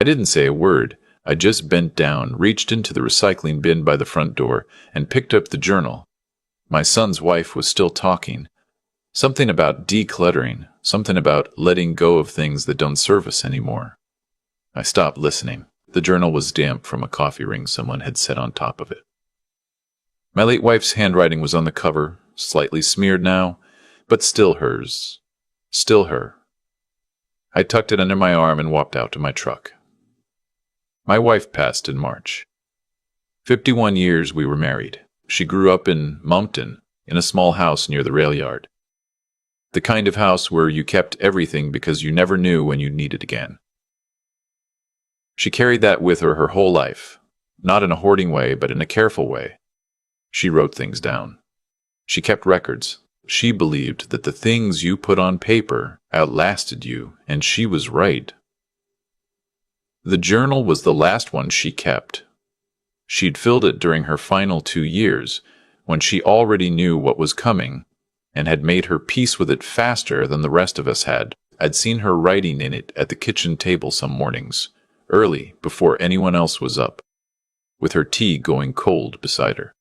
I didn't say a word. I just bent down, reached into the recycling bin by the front door, and picked up the journal. My son's wife was still talking. Something about decluttering, something about letting go of things that don't serve us anymore. I stopped listening. The journal was damp from a coffee ring someone had set on top of it. My late wife's handwriting was on the cover, slightly smeared now, but still hers. Still her. I tucked it under my arm and walked out to my truck. My wife passed in March. 51 years we were married. She grew up in Moncton, in a small house near the rail yard. The kind of house where you kept everything because you never knew when you'd need it again. She carried that with her whole life, not in a hoarding way, but in a careful way. She wrote things down. She kept records. She believed that the things you put on paper outlasted you, and she was right. The journal was the last one she kept. She'd filled it during her final 2 years, when she already knew what was coming, and had made her peace with it faster than the rest of us had. I'd seen her writing in it at the kitchen table some mornings, early, before anyone else was up, with her tea going cold beside her.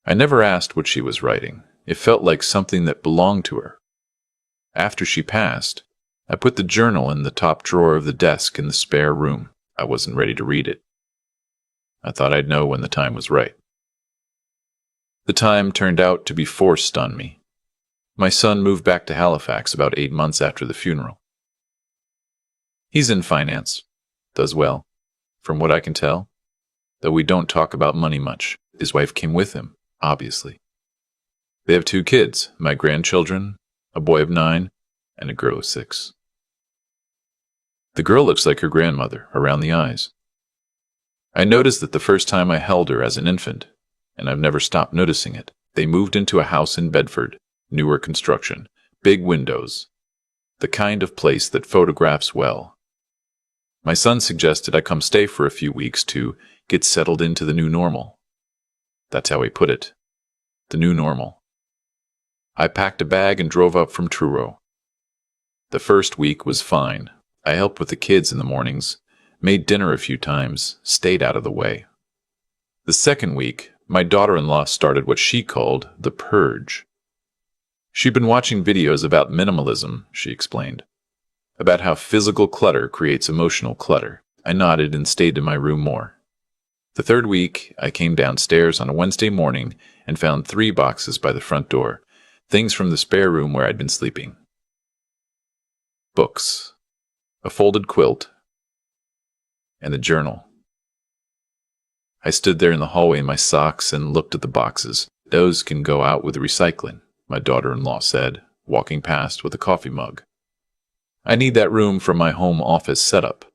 I never asked what she was writing. It felt like something that belonged to her. After she passed, I put the journal in the top drawer of the desk in the spare room. I wasn't ready to read it. I thought I'd know when the time was right. The time turned out to be forced on me. My son moved back to Halifax about 8 months after the funeral. He's in finance. Does well, from what I can tell. Though we don't talk about money much. His wife came with him, obviously. They have 2 kids, my grandchildren, a boy of 9 and a girl of 6. The girl looks like her grandmother, around the eyes. I noticed that the first time I held her as an infant, and I've never stopped noticing it. They moved into a house in Bedford, newer construction, big windows, the kind of place that photographs well. My son suggested I come stay for a few weeks to get settled into the new normal. That's how he put it. The new normal. I packed a bag and drove up from Truro. The first week was fine. I helped with the kids in the mornings, made dinner a few times, stayed out of the way. The second week, my daughter-in-law started what she called the purge. She'd been watching videos about minimalism, she explained, about how physical clutter creates emotional clutter. I nodded and stayed in my room more. The third week, I came downstairs on a Wednesday morning and found 3 boxes by the front door, things from the spare room where I'd been sleeping. Books, a folded quilt, and the journal. I stood there in the hallway in my socks and looked at the boxes. Those can go out with recycling, my daughter-in-law said, walking past with a coffee mug. I need that room for my home office setup.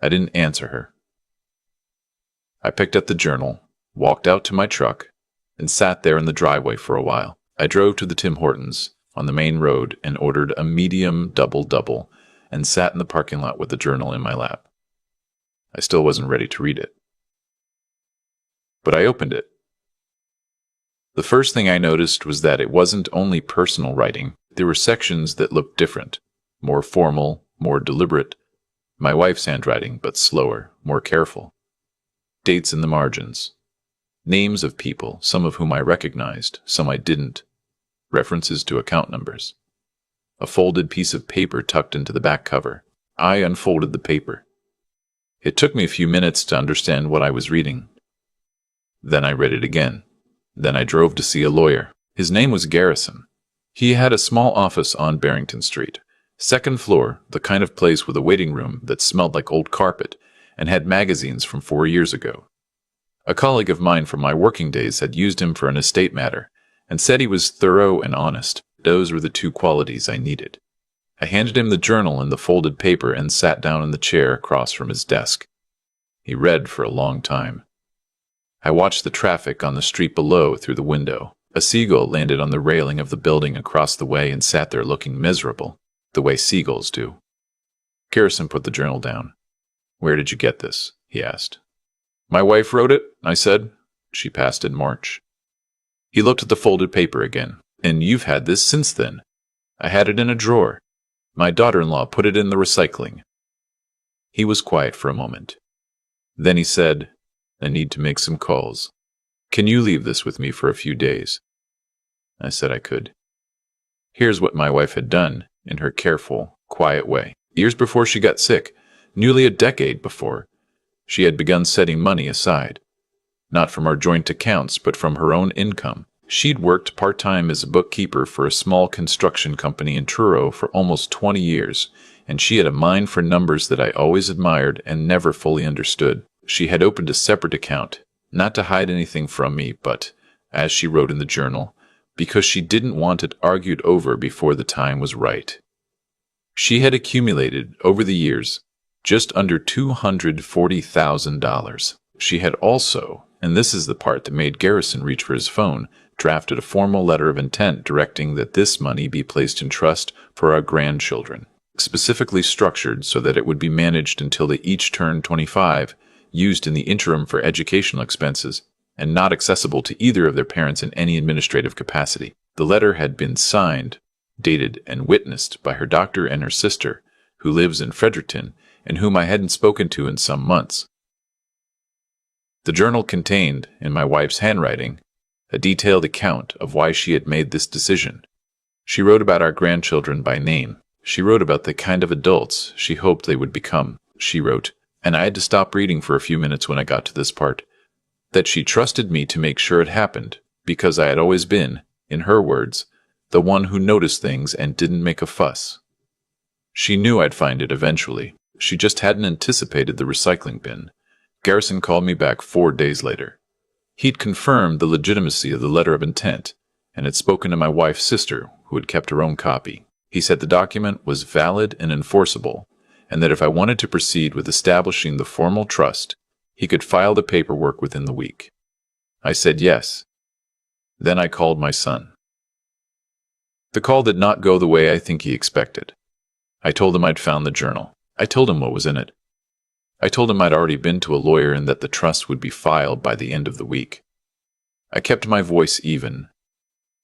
I didn't answer her. I picked up the journal, walked out to my truck, and sat there in the driveway for a while. I drove to the Tim Hortons on the main road and ordered a medium double-double and sat in the parking lot with the journal in my lap. I still wasn't ready to read it. But I opened it. The first thing I noticed was that it wasn't only personal writing. There were sections that looked different, more formal, more deliberate. My wife's handwriting, but slower, more careful. Dates in the margins. Names of people, some of whom I recognized, some I didn't. References to account numbers. A folded piece of paper tucked into the back cover. I unfolded the paper. It took me a few minutes to understand what I was reading. Then I read it again. Then I drove to see a lawyer. His name was Garrison. He had a small office on Barrington Street. 2nd floor, the kind of place with a waiting room that smelled like old carpet and had magazines from 4 years ago. A colleague of mine from my working days had used him for an estate matter and said he was thorough and honest. Those were the 2 qualities I needed. I handed him the journal and the folded paper and sat down in the chair across from his desk. He read for a long time. I watched the traffic on the street below through the window. A seagull landed on the railing of the building across the way and sat there looking miserable, the way seagulls do. Garrison put the journal down. "Where did you get this?" he asked. "My wife wrote it," I said. "She passed in March." He looked at the folded paper again. "And you've had this since then?" "I had it in a drawer. My daughter-in-law put it in the recycling. He was quiet for a moment. Then he said, "I need to make some calls. Can you leave this with me for a few days?" I said I could. Here's what my wife had done, in her careful, quiet way. Years before she got sick, nearly a decade before, she had begun setting money aside. Not from our joint accounts, but from her own income. She'd worked part-time as a bookkeeper for a small construction company in Truro for almost 20 years, and she had a mind for numbers that I always admired and never fully understood. She had opened a separate account, not to hide anything from me, but, as she wrote in the journal, because she didn't want it argued over before the time was right. She had accumulated, over the years, just under $240,000. She had also, and this is the part that made Garrison reach for his phone, drafted a formal letter of intent directing that this money be placed in trust for our grandchildren, specifically structured so that it would be managed until they each turned 25, used in the interim for educational expenses, and not accessible to either of their parents in any administrative capacity. The letter had been signed, dated, and witnessed by her doctor and her sister, who lives in Fredericton, and whom I hadn't spoken to in some months. The journal contained, in my wife's handwriting, a detailed account of why she had made this decision. She wrote about our grandchildren by name. She wrote about the kind of adults she hoped they would become. She wrote, and I had to stop reading for a few minutes when I got to this part, that she trusted me to make sure it happened, because I had always been, in her words, the one who noticed things and didn't make a fuss. She knew I'd find it eventually. She just hadn't anticipated the recycling bin. Garrison called me back 4 days later. He'd confirmed the legitimacy of the letter of intent, and had spoken to my wife's sister, who had kept her own copy. He said the document was valid and enforceable, and that if I wanted to proceed with establishing the formal trust, he could file the paperwork within the week. I said yes. Then I called my son. The call did not go the way I think he expected. I told him I'd found the journal. I told him what was in it. I told him I'd already been to a lawyer and that the trust would be filed by the end of the week. I kept my voice even.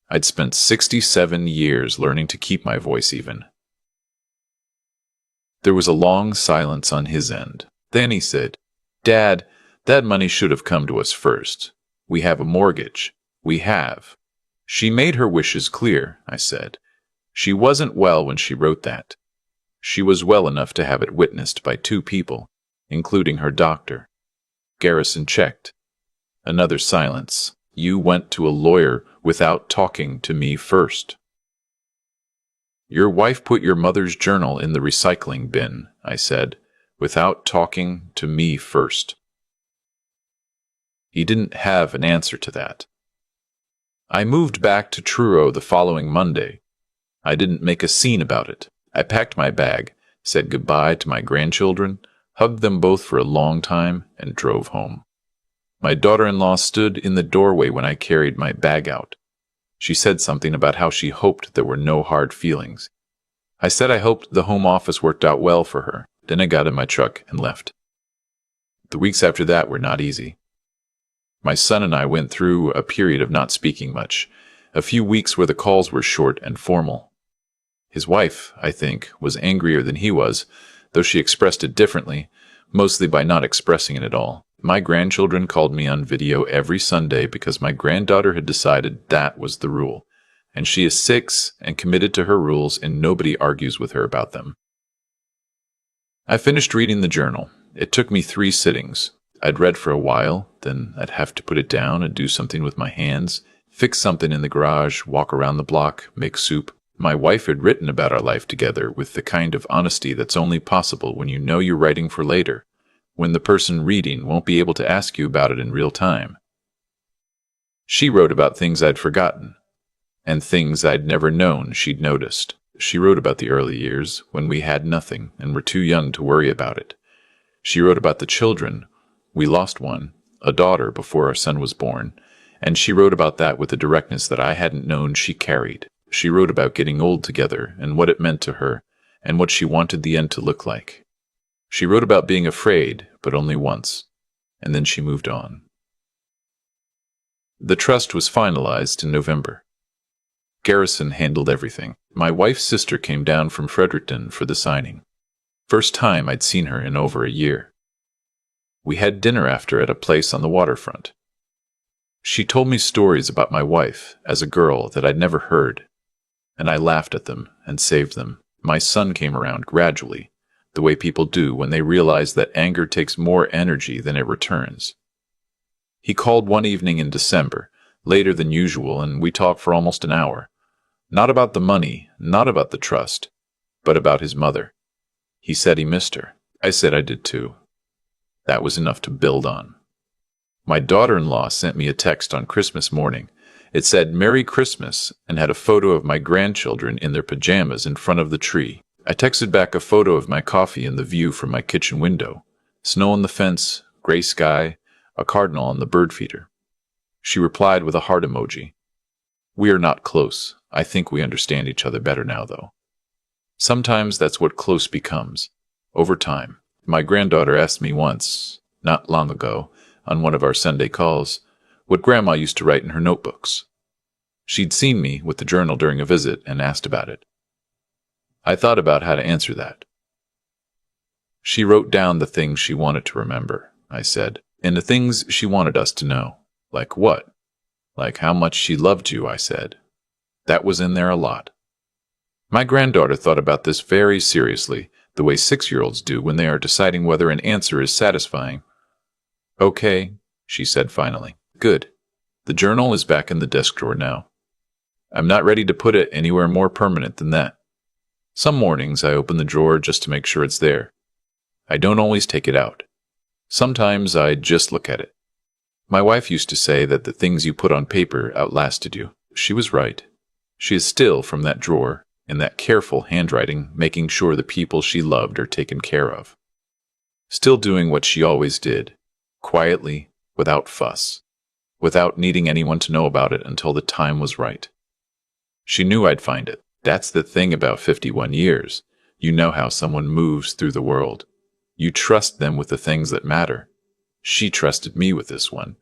I'd spent 67 years learning to keep my voice even. There was a long silence on his end. Then he said, "Dad, that money should have come to us first. We have a mortgage. We have." She made her wishes clear, I said. She wasn't well when she wrote that. She was well enough to have it witnessed by 2 people, including her doctor. Garrison checked. Another silence. "You went to a lawyer without talking to me first." "Your wife put your mother's journal in the recycling bin," I said, "without talking to me first." He didn't have an answer to that. I moved back to Truro the following Monday. I didn't make a scene about it. I packed my bag, said goodbye to my grandchildren, hugged them both for a long time, and drove home. My daughter-in-law stood in the doorway when I carried my bag out. She said something about how she hoped there were no hard feelings. I said I hoped the home office worked out well for her. Then I got in my truck and left. The weeks after that were not easy. My son and I went through a period of not speaking much, a few weeks where the calls were short and formal. His wife, I think, was angrier than he was, though she expressed it differently, mostly by not expressing it at all. My grandchildren called me on video every Sunday because my granddaughter had decided that was the rule, and she is 6 and committed to her rules, and nobody argues with her about them. I finished reading the journal. It took me 3 sittings. I'd read for a while, then I'd have to put it down and do something with my hands, fix something in the garage, walk around the block, make soup. My wife had written about our life together with the kind of honesty that's only possible when you know you're writing for later, when the person reading won't be able to ask you about it in real time. She wrote about things I'd forgotten, and things I'd never known she'd noticed. She wrote about the early years, when we had nothing and were too young to worry about it. She wrote about the children. We lost one, a daughter, before our son was born, and she wrote about that with a directness that I hadn't known she carried. She wrote about getting old together and what it meant to her, and what she wanted the end to look like. She wrote about being afraid, but only once, and then she moved on. The trust was finalized in November. Garrison handled everything. My wife's sister came down from Fredericton for the signing. First time I'd seen her in over a year. We had dinner after at a place on the waterfront. She told me stories about my wife as a girl that I'd never heard, and I laughed at them and saved them. My son came around gradually, the way people do when they realize that anger takes more energy than it returns. He called one evening in December, later than usual, and we talked for almost an hour. Not about the money, not about the trust, but about his mother. He said he missed her. I said I did too. That was enough to build on. My daughter-in-law sent me a text on Christmas morning. It said, "Merry Christmas," and had a photo of my grandchildren in their pajamas in front of the tree. I texted back a photo of my coffee and the view from my kitchen window. Snow on the fence, gray sky, a cardinal on the bird feeder. She replied with a heart emoji. We are not close. I think we understand each other better now, though. Sometimes that's what close becomes. Over time. My granddaughter asked me once, not long ago, on one of our Sunday calls, what Grandma used to write in her notebooks. She'd seen me with the journal during a visit and asked about it. I thought about how to answer that. She wrote down the things she wanted to remember, I said, and the things she wanted us to know. Like what? Like how much she loved you, I said. That was in there a lot. My granddaughter thought about this very seriously, the way 6-year-olds do when they are deciding whether an answer is satisfying. Okay, she said finally. Good. The journal is back in the desk drawer now. I'm not ready to put it anywhere more permanent than that. Some mornings I open the drawer just to make sure it's there. I don't always take it out. Sometimes I just look at it. My wife used to say that the things you put on paper outlasted you. She was right. She is still from that drawer, in that careful handwriting, making sure the people she loved are taken care of. Still doing what she always did, quietly, without fuss, without needing anyone to know about it until the time was right. She knew I'd find it. That's the thing about 51 years. You know how someone moves through the world. You trust them with the things that matter. She trusted me with this one,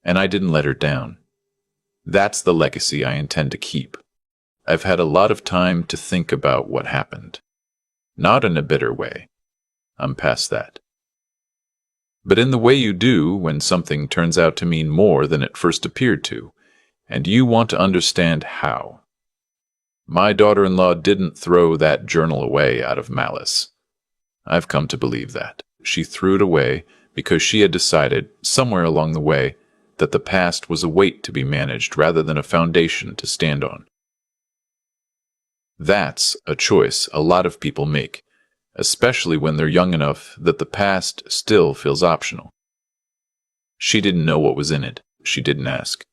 and I didn't let her down. That's the legacy I intend to keep. I've had a lot of time to think about what happened. Not in a bitter way. I'm past that. But in the way you do when something turns out to mean more than it first appeared to, and you want to understand how. My daughter-in-law didn't throw that journal away out of malice. I've come to believe that. She threw it away because she had decided, somewhere along the way, that the past was a weight to be managed rather than a foundation to stand on. That's a choice a lot of people make, especially when they're young enough that the past still feels optional. She didn't know what was in it. She didn't ask.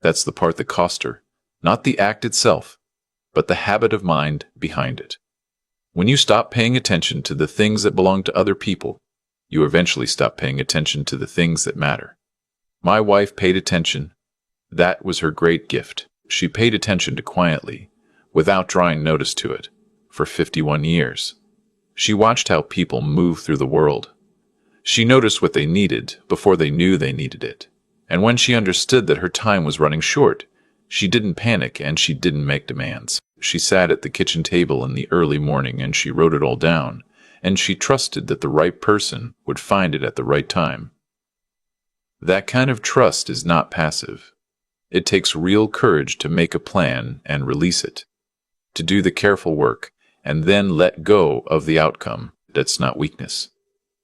That's the part that cost her, not the act itself, but the habit of mind behind it. When you stop paying attention to the things that belong to other people, you eventually stop paying attention to the things that matter. My wife paid attention. That was her great gift. She paid attention to quietly, without drawing notice to it, for 51 years. She watched how people move through the world. She noticed what they needed before they knew they needed it. And when she understood that her time was running short, she didn't panic and she didn't make demands. She sat at the kitchen table in the early morning and she wrote it all down, and she trusted that the right person would find it at the right time. That kind of trust is not passive. It takes real courage to make a plan and release it, to do the careful work and then let go of the outcome. That's not weakness.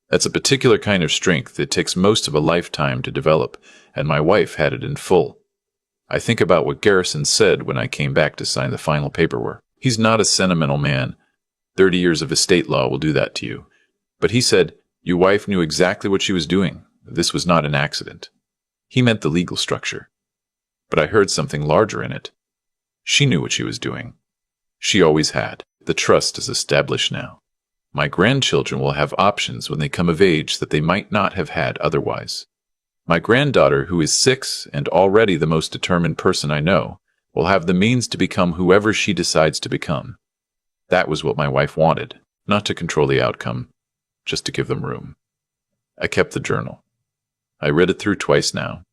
That's a particular kind of strength that takes most of a lifetime to develop, and my wife had it in full. I think about what Garrison said when I came back to sign the final paperwork. He's not a sentimental man. 30 years of estate law will do that to you. But he said, your wife knew exactly what she was doing. This was not an accident. He meant the legal structure. But I heard something larger in it. She knew what she was doing. She always had. The trust is established now. My grandchildren will have options when they come of age that they might not have had otherwise. My granddaughter, who is 6 and already the most determined person I know, will have the means to become whoever she decides to become. That was what my wife wanted, not to control the outcome, just to give them room. I kept the journal. I read it through twice now,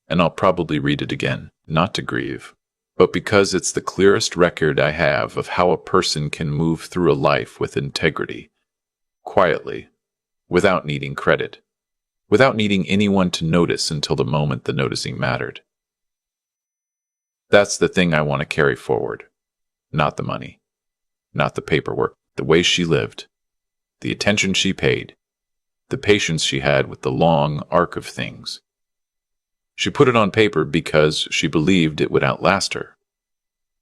and I'll probably read it again, not to grieve, but because it's the clearest record I have of how a person can move through a life with integrity, quietly, without needing credit, without needing anyone to notice until the moment the noticing mattered. That's the thing I want to carry forward. Not the money, not the paperwork, the way she lived, the attention she paid, the patience she had with the long arc of things. She put it on paper because she believed it would outlast her.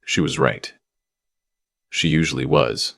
She was right. She usually was.